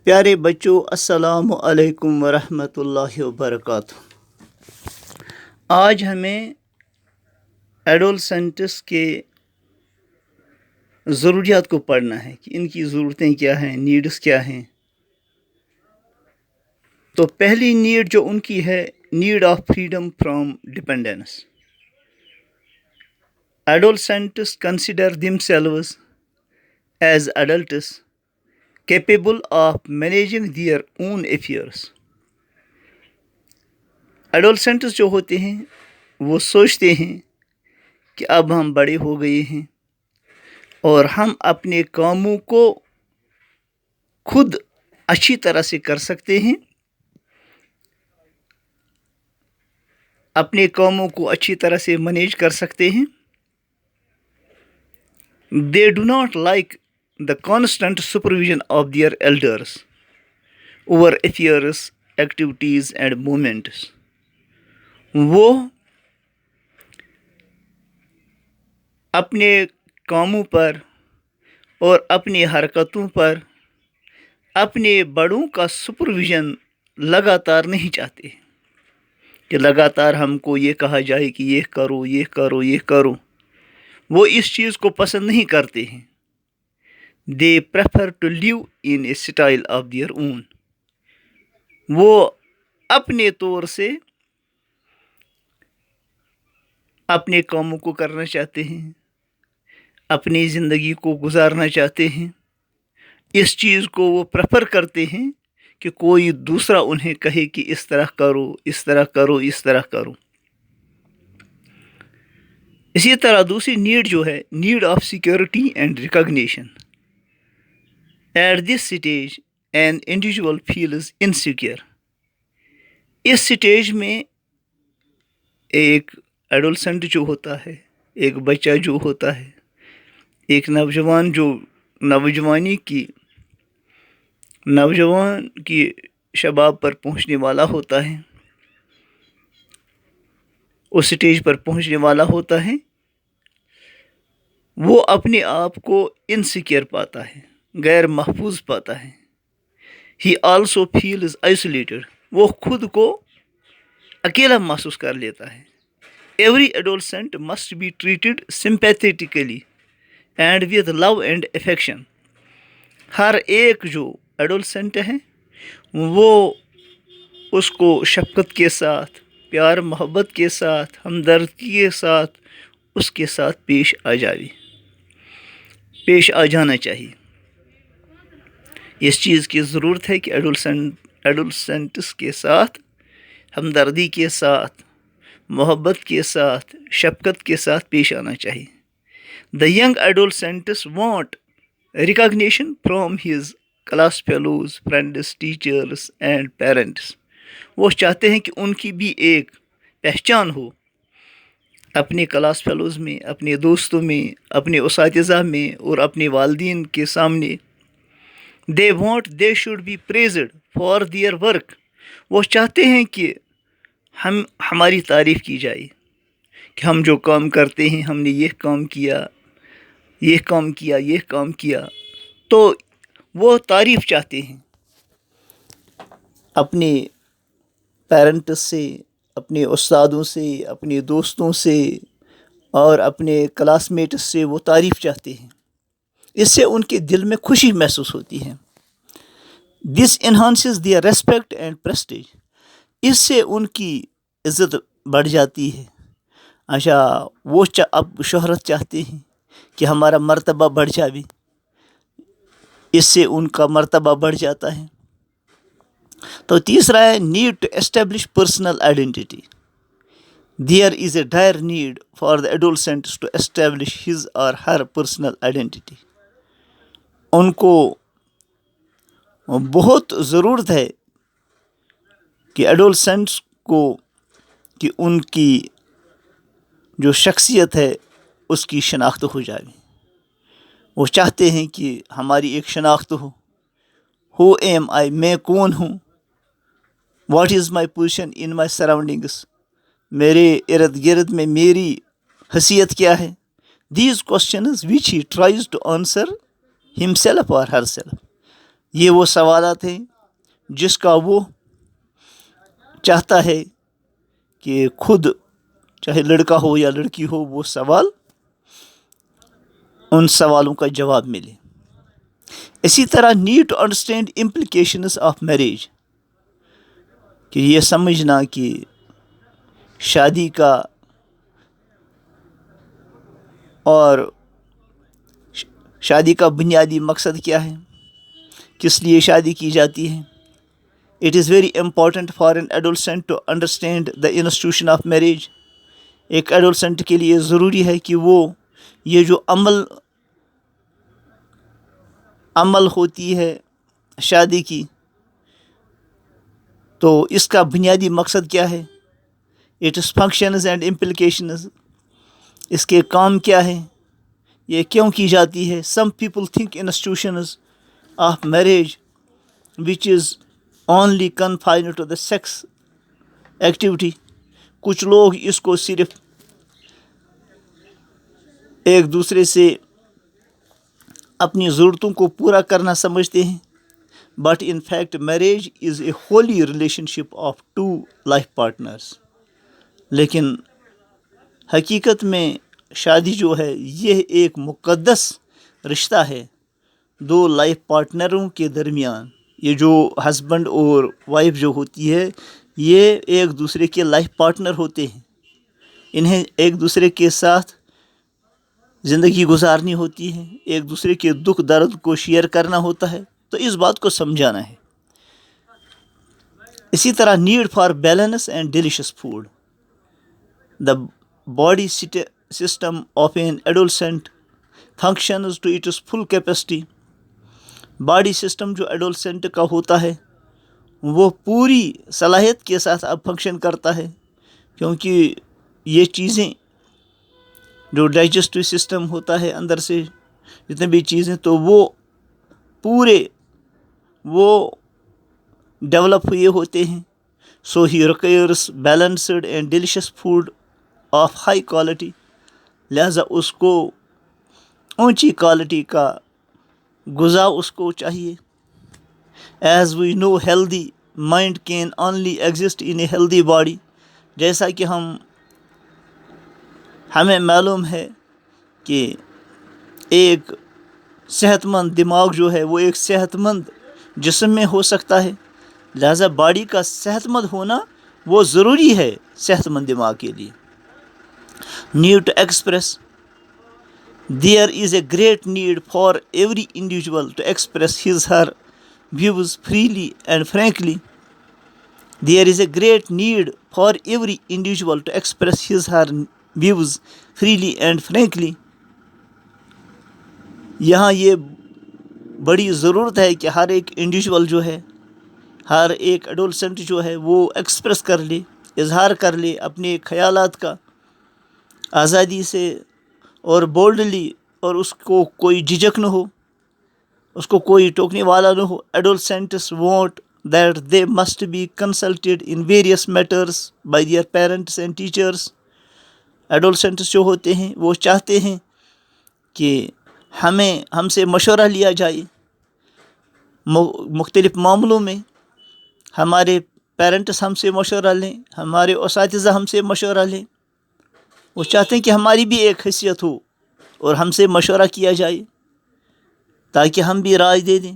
پیارے بچوں، السلام علیکم ورحمۃ اللہ وبرکاتہ۔ آج ہمیں ایڈولسنٹس کے ضروریات کو پڑھنا ہے کہ ان کی ضرورتیں کیا ہیں، نیڈس کیا ہیں۔ تو پہلی نیڈ جو ان کی ہے، need of freedom from dependence. Adolescents consider themselves as adults capable of managing their own affairs۔ Adolescents جو ہوتے ہیں وہ سوچتے ہیں کہ اب ہم بڑے ہو گئے ہیں اور ہم اپنے کاموں کو خود اچھی طرح سے کر سکتے ہیں، اپنے کاموں کو اچھی طرح سے مینیج کر سکتے ہیں۔ They do not like the constant supervision of their elders over affairs, activities and movements۔ وہ اپنے کاموں پر اور اپنی حرکتوں پر اپنے بڑوں کا سپرویژن لگاتار نہیں چاہتے کہ لگاتار ہم کو یہ کہا جائے کہ یہ کرو، یہ کرو، یہ کرو۔ وہ اس چیز کو پسند نہیں کرتے ہیں۔ They prefer to live in a style of their own۔ وہ اپنے طور سے اپنے کاموں کو کرنا چاہتے ہیں، اپنی زندگی کو گزارنا چاہتے ہیں۔ اس چیز کو وہ پریفر کرتے ہیں کہ کوئی دوسرا انہیں کہے کہ اس طرح کرو، اس طرح کرو، اس طرح کرو۔ اسی طرح دوسری نیڈ جو ہے، need of security and recognition. At this stage an individual feels insecure. اس سٹیج میں ایک ایڈولسنٹ جو ہوتا ہے، ایک بچہ جو ہوتا ہے، ایک نوجوان جو نوجوان کی شباب پر پہنچنے والا ہوتا ہے، اس سٹیج پر پہنچنے والا ہوتا ہے، وہ اپنے آپ کو انسیکیور پاتا ہے، غیر محفوظ پاتا ہے۔ He also feels isolated. وہ خود کو اکیلا محسوس کر لیتا ہے۔ Every adolescent must be treated sympathetically and with love and affection. ہر ایک جو ایڈولسنٹ ہے وہ اس کو شفقت کے ساتھ، پیار محبت کے ساتھ، ہمدردی کے ساتھ اس کے ساتھ پیش آ جانا چاہیے۔ اس چیز کی ضرورت ہے کہ ایڈولسنٹس کے ساتھ ہمدردی کے ساتھ، محبت کے ساتھ، شفقت کے ساتھ پیش آنا چاہیے۔ The young adolescents want recognition from his class fellows, friends, teachers and parents۔ وہ چاہتے ہیں کہ ان کی بھی ایک پہچان ہو اپنے کلاس فیلوز میں، اپنے دوستوں میں، اپنے اساتذہ میں اور اپنے والدین کے سامنے۔ They want they should be praised for their work۔ وہ چاہتے ہیں کہ ہماری تعریف کی جائے کہ ہم جو کام کرتے ہیں، ہم نے یہ کام کیا، یہ کام کیا، یہ کام کیا۔ تو وہ تعریف چاہتے ہیں اپنے پیرنٹس سے، اپنے استادوں سے، اپنے دوستوں سے اور اپنے کلاس میٹس سے وہ تعریف چاہتے ہیں۔ اس سے ان کے دل میں خوشی محسوس ہوتی ہے۔ دس انہانسز دیئر ریسپیکٹ اینڈ پریسٹیج۔ اس سے ان کی عزت بڑھ جاتی ہے۔ اچھا، وہ اب شہرت چاہتے ہیں کہ ہمارا مرتبہ بڑھ جائے، اس سے ان کا مرتبہ بڑھ جاتا ہے۔ تو تیسرا ہے need to establish personal identity. There is a dire need for the adolescents to establish his or her personal identity. ان کو بہت ضرورت ہے کہ ایڈولسنٹس کو کہ ان کی جو شخصیت ہے اس کی شناخت ہو جائے۔ وہ چاہتے ہیں کہ ہماری ایک شناخت ہو۔ ہو ایم آئی، میں کون ہوں؟ What is my position in my surroundings, میرے ارد گرد میں میری حیثیت کیا ہے؟ These questions which he tries to answer himself اور ہر سیلف۔ یہ وہ سوالات ہیں جس کا وہ چاہتا ہے کہ خود چاہے لڑکا ہو یا لڑکی ہو وہ سوال ان سوالوں کا جواب ملے. اسی طرح need to understand implications of marriage, کہ یہ سمجھنا کہ شادی کا اور شادی کا بنیادی مقصد کیا ہے، کس لیے شادی کی جاتی ہے. It is very important for an adolescent to understand the institution of marriage. ایک ایڈولسنٹ کے لیے ضروری ہے کہ وہ یہ جو عمل ہوتی ہے شادی کی، تو اس کا بنیادی مقصد کیا ہے، اٹس فنکشنز اینڈ امپلیکیشنز، اس کے کام کیا ہے، یہ کیوں کی جاتی ہے. Some people think institutions of marriage which is only confined to the sex activity. کچھ لوگ اس کو صرف ایک دوسرے سے اپنی ضرورتوں کو پورا کرنا سمجھتے ہیں. But in fact marriage is a holy relationship of two life partners. لیکن حقیقت میں شادی جو ہے یہ ایک مقدس رشتہ ہے دو لائف پارٹنروں کے درمیان. یہ جو ہسبینڈ اور وائف جو ہوتی ہے یہ ایک دوسرے کے لائف پارٹنر ہوتے ہیں. انہیں ایک دوسرے کے ساتھ زندگی گزارنی ہوتی ہے، ایک دوسرے کے دکھ درد کو شیئر کرنا ہوتا ہے، تو اس بات کو سمجھانا ہے. اسی طرح need for balance and delicious food. The body system of an adolescent functions to its full capacity. Body system جو ایڈولسنٹ کا ہوتا ہے وہ پوری صلاحیت کے ساتھ اب فنکشن کرتا ہے، کیونکہ یہ چیزیں جو ڈائجسٹو سسٹم ہوتا ہے اندر سے جتنے بھی چیزیں تو وہ پورے ڈیولپ ہوئے ہوتے ہیں. So he requires balanced and delicious food of high quality. لہذا اس کو اونچی کوالٹی کا غذا اس کو چاہیے. As we know healthy mind can only exist in a healthy body. جیسا کہ ہمیں معلوم ہے کہ ایک صحت مند دماغ جو ہے وہ ایک صحت مند جسم میں ہو سکتا ہے. لہذا باڈی کا صحت مند ہونا وہ ضروری ہے صحت مند دماغ کے لیے. Need to express. There is a great need for every individual to express his her views freely and frankly. There is a great need for every individual to express his her views freely and frankly. یہاں یہ بڑی ضرورت ہے کہ ہر ایک individual جو ہے، ہر ایک ایڈولسنٹ جو ہے وہ ایکسپریس کر لے، اظہار کر لے اپنے خیالات کا آزادی سے اور بولڈلی، اور اس کو کوئی جھجک نہ ہو، اس کو کوئی ٹوکنے والا نہ ہو. Adolescents want that they must be consulted in various matters by their parents and teachers. Adolescents جو ہوتے ہیں وہ چاہتے ہیں کہ ہم سے مشورہ لیا جائے مختلف معاملوں میں. ہمارے پیرنٹس ہم سے مشورہ لیں، ہمارے اساتذہ ہم سے مشورہ لیں. وہ چاہتے ہیں کہ ہماری بھی ایک حیثیت ہو اور ہم سے مشورہ کیا جائے تاکہ ہم بھی رائے دے دیں.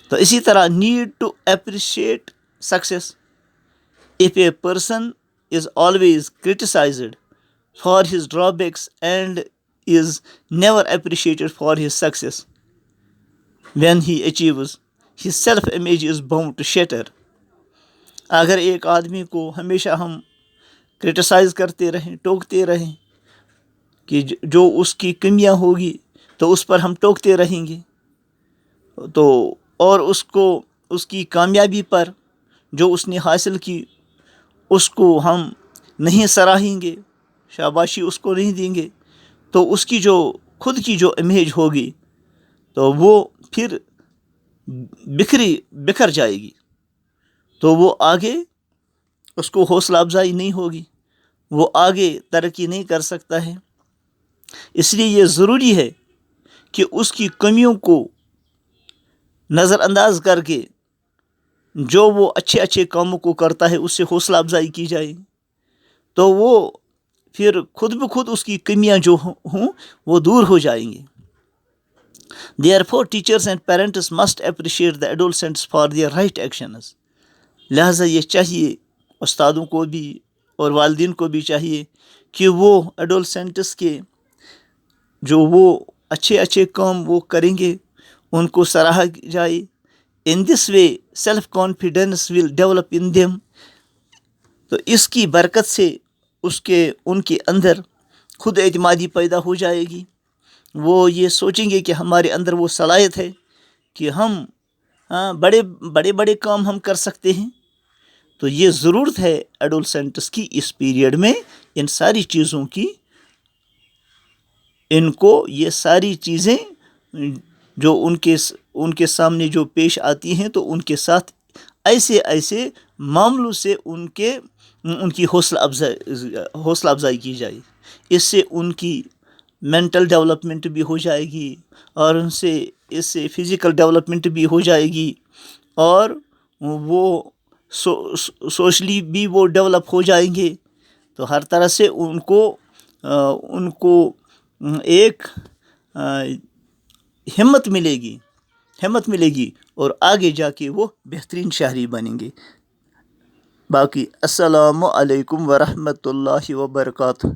تو اسی طرح need to appreciate success. If a person is always criticised for his drawbacks and is never appreciated for his success when he achieves his self image is bound to shatter. اگر ایک آدمی کو ہمیشہ ہم criticise کرتے رہیں، ٹوکتے رہیں، کہ جو اس کی کمیاں ہوگی تو اس پر ہم ٹوکتے رہیں گے، تو اور اس کی کامیابی پر جو اس نے حاصل کی اس کو ہم نہیں سراہیں گے، شاباشی اس کو نہیں دیں گے، تو اس کی جو خود کی جو امیج ہوگی تو وہ پھر بکھر جائے گی، تو وہ آگے اس کو حوصلہ افزائی نہیں ہوگی، وہ آگے ترقی نہیں کر سکتا ہے. اس لیے یہ ضروری ہے کہ اس کی کمیوں کو نظر انداز کر کے جو وہ اچھے اچھے کاموں کو کرتا ہے اس سے حوصلہ افزائی کی جائے، تو وہ پھر خود بخود اس کی کمیاں جو ہوں وہ دور ہو جائیں گی۔ Therefore, teachers and parents must appreciate the adolescents for their right actions. لہٰذا یہ چاہیے استادوں کو بھی اور والدین کو بھی چاہیے کہ وہ ایڈولسنٹس کے جو وہ اچھے اچھے کام وہ کریں گے ان کو سراہا جائے۔ In this way, self-confidence will develop in them. تو اس کی برکت سے ان کے اندر خود اعتمادی پیدا ہو جائے گی۔ وہ یہ سوچیں گے کہ ہمارے اندر وہ صلاحیت ہے کہ ہم بڑے بڑے کام ہم کر سکتے ہیں۔ تو یہ ضرورت ہے ایڈولسنٹس کی اس پیریڈ میں ان ساری چیزوں کی، ان کو یہ ساری چیزیں جو ان کے سامنے جو پیش آتی ہیں تو ان کے ساتھ ایسے معاملوں سے ان کی حوصلہ افزائی کی جائے۔ اس سے ان کی مینٹل ڈیولپمنٹ بھی ہو جائے گی اور اس سے فزیکل ڈیولپمنٹ بھی ہو جائے گی، اور وہ سوشلی بھی وہ ڈیولپ ہو جائیں گے۔ تو ہر طرح سے ان کو ایک ہمت ملے گی اور آگے جا کے وہ بہترین شہری بنیں گے۔ باقی السلام علیکم ورحمۃ اللہ وبرکاتہ۔